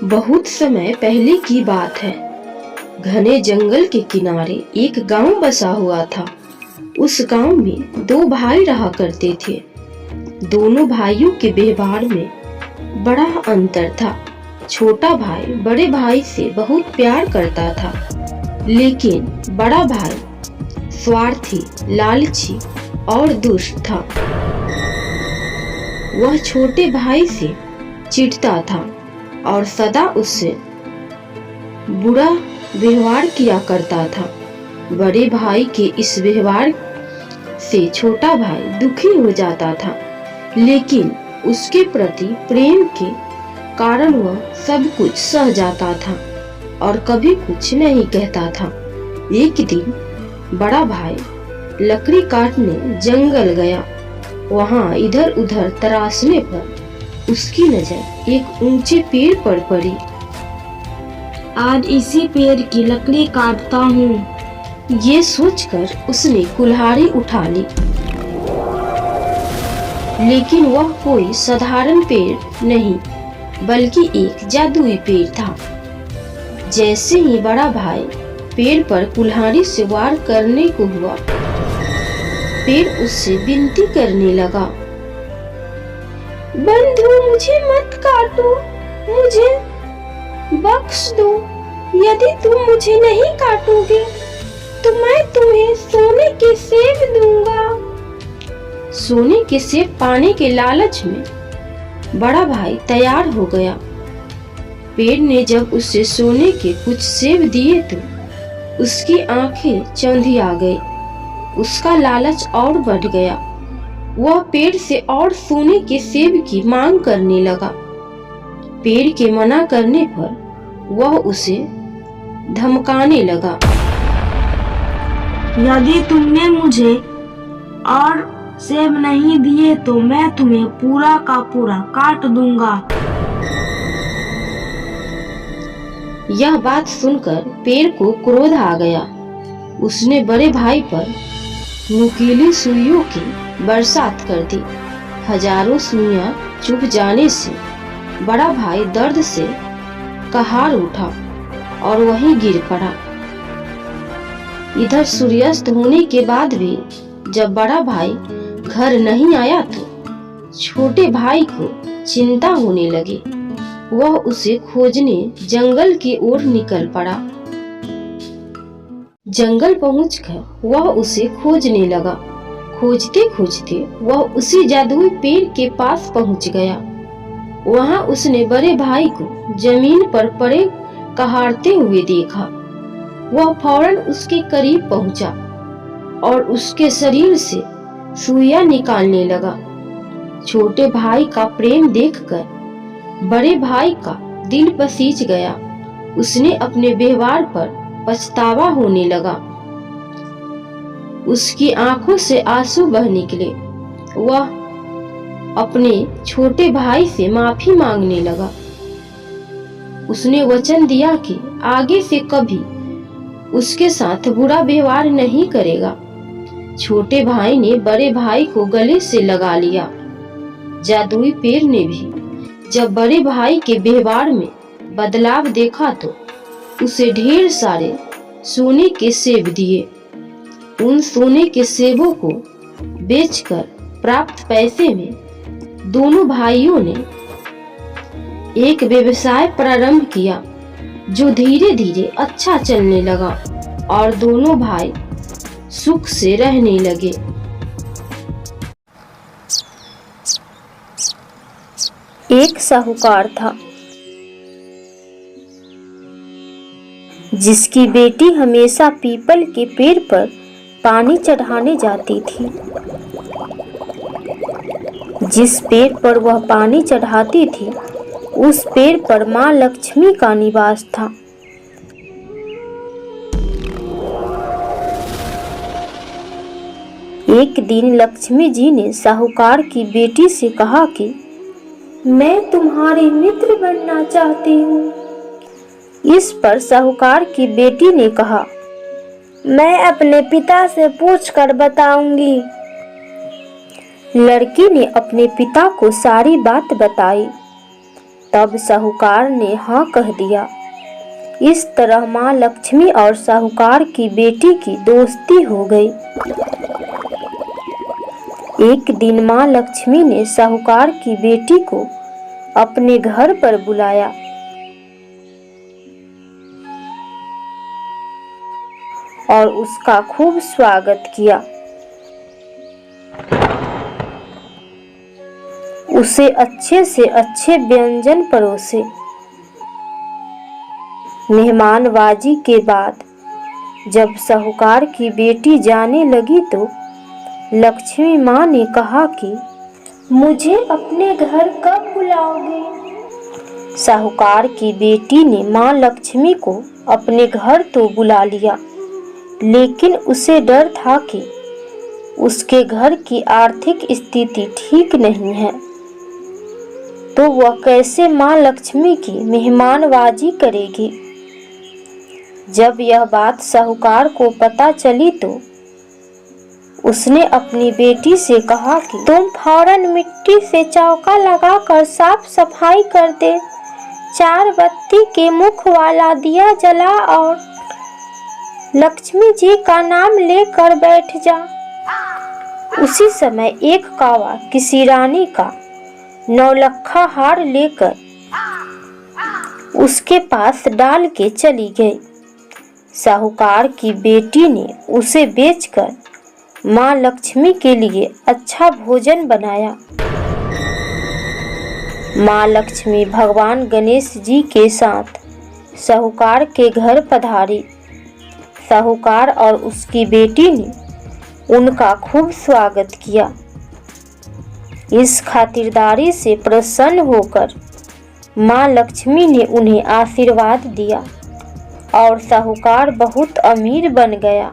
बहुत समय पहले की बात है। घने जंगल के किनारे एक गांव बसा हुआ था। उस गांव में दो भाई रहा करते थे। दोनों भाइयों के व्यवहार में बड़ा अंतर था। छोटा भाई बड़े भाई से बहुत प्यार करता था, लेकिन बड़ा भाई स्वार्थी, लालची और दुष्ट था। वह छोटे भाई से चिढ़ता था और सदा उससे बुरा व्यवहार किया करता था। बड़े भाई के इस व्यवहार से छोटा भाई दुखी हो जाता था, लेकिन उसके प्रति प्रेम के कारण वह सब कुछ सह जाता था और कभी कुछ नहीं कहता था। एक दिन बड़ा भाई लकड़ी काटने जंगल गया। वहां इधर उधर तराशने पर उसकी नजर एक ऊंचे पेड़ पर पड़ी। आज इसी पेड़ की लकड़ी काटता हूँ। ये सोचकर उसने कुल्हाड़ी उठा ली, लेकिन वह कोई साधारण पेड़ नहीं, बल्कि एक जादुई पेड़ था। जैसे ही बड़ा भाई पेड़ पर कुल्हाड़ी से वार करने को हुआ, पेड़ उससे विनती करने लगा, बंधु, मुझे मत काटो, मुझे बख्श दो। यदि तुम मुझे नहीं काटोगे तो मैं तुम्हें सोने के सेब दूंगा। सोने के सेब पाने के लालच में बड़ा भाई तैयार हो गया। पेड़ ने जब उसे सोने के कुछ सेब दिए तो उसकी आंखें चौंधी आ गई। उसका लालच और बढ़ गया। वह पेड़ से और सोने के सेब की मांग करने लगा। पेड़ के मना करने पर वह उसे धमकाने लगा, यदि तुमने मुझे और सेब नहीं दिए तो मैं तुम्हें पूरा का पूरा काट दूंगा। यह बात सुनकर पेड़ को क्रोध आ गया। उसने बड़े भाई पर नुकीली सुइयों की बरसात कर दी। हजारों सुइयां चुभ जाने से बड़ा भाई दर्द से कहार उठा और वहीं गिर पड़ा। इधर सूर्यास्त होने के बाद भी जब बड़ा भाई घर नहीं आया तो छोटे भाई को चिंता होने लगी। वह उसे खोजने जंगल की ओर निकल पड़ा। जंगल पहुंचकर वह उसे खोजने लगा। खोजते खोजते वह उसी जादुई पेड़ के पास पहुंच गया। वहां उसने बड़े भाई को जमीन पर पड़े कहारते हुए देखा। वह फौरन उसके करीब पहुंचा और उसके शरीर से सुइयां निकालने लगा। छोटे भाई का प्रेम देखकर बड़े भाई का दिल पसीज गया। उसने अपने व्यवहार पर पछतावा होने लगा। उसकी आंखों से आंसू बह निकले। वह अपने छोटे भाई से माफी मांगने लगा। उसने वचन दिया कि आगे से कभी उसके साथ बुरा व्यवहार नहीं करेगा। छोटे भाई ने बड़े भाई को गले से लगा लिया। जादुई पेड़ ने भी जब बड़े भाई के व्यवहार में बदलाव देखा तो उसे ढेर सारे सोने के सेब दिए। उन सोने के सेबों को बेचकर प्राप्त पैसे में दोनों भाइयों ने एक व्यवसाय प्रारंभ किया, जो धीरे धीरे अच्छा चलने लगा और दोनों भाई सुख से रहने लगे। एक साहूकार था, जिसकी बेटी हमेशा पीपल के पेड़ पर पानी चढ़ाने जाती थी। जिस पेड़ पर वह पानी चढ़ाती थी, उस पेड़ पर माँ लक्ष्मी का निवास था। एक दिन लक्ष्मी जी ने साहूकार की बेटी से कहा कि मैं तुम्हारी मित्र बनना चाहती हूँ। इस पर साहूकार की बेटी ने कहा, मैं अपने पिता से पूछकर बताऊंगी। लड़की ने अपने पिता को सारी बात बताई। तब साहूकार ने हाँ कह दिया। इस तरह माँ लक्ष्मी और साहूकार की बेटी की दोस्ती हो गई। एक दिन माँ लक्ष्मी ने साहूकार की बेटी को अपने घर पर बुलाया और उसका खूब स्वागत किया। उसे अच्छे से अच्छे व्यंजन परोसे। मेहमानबाजी के बाद जब साहूकार की बेटी जाने लगी तो लक्ष्मी माँ ने कहा कि मुझे अपने घर कब बुलाओगे? साहूकार की बेटी ने माँ लक्ष्मी को अपने घर तो बुला लिया, लेकिन उसे डर था कि उसके घर की आर्थिक स्थिति ठीक नहीं है, तो वह कैसे माँ लक्ष्मी की मेहमानबाजी करेगी। जब यह बात साहूकार को पता चली तो उसने अपनी बेटी से कहा कि तुम फौरन मिट्टी से चौका लगाकर साफ सफाई कर दे, 4 बत्ती के मुख वाला दिया जला और लक्ष्मी जी का नाम लेकर बैठ जा। उसी समय एक कौवा किसी रानी का 9 लखा हार लेकर उसके पास डाल के चली गई। साहूकार की बेटी ने उसे बेचकर माँ लक्ष्मी के लिए अच्छा भोजन बनाया। माँ लक्ष्मी भगवान गणेश जी के साथ साहूकार के घर पधारी। साहूकार और उसकी बेटी ने उनका खूब स्वागत किया। इस खातिरदारी से प्रसन्न होकर माँ लक्ष्मी ने उन्हें आशीर्वाद दिया और साहूकार बहुत अमीर बन गया।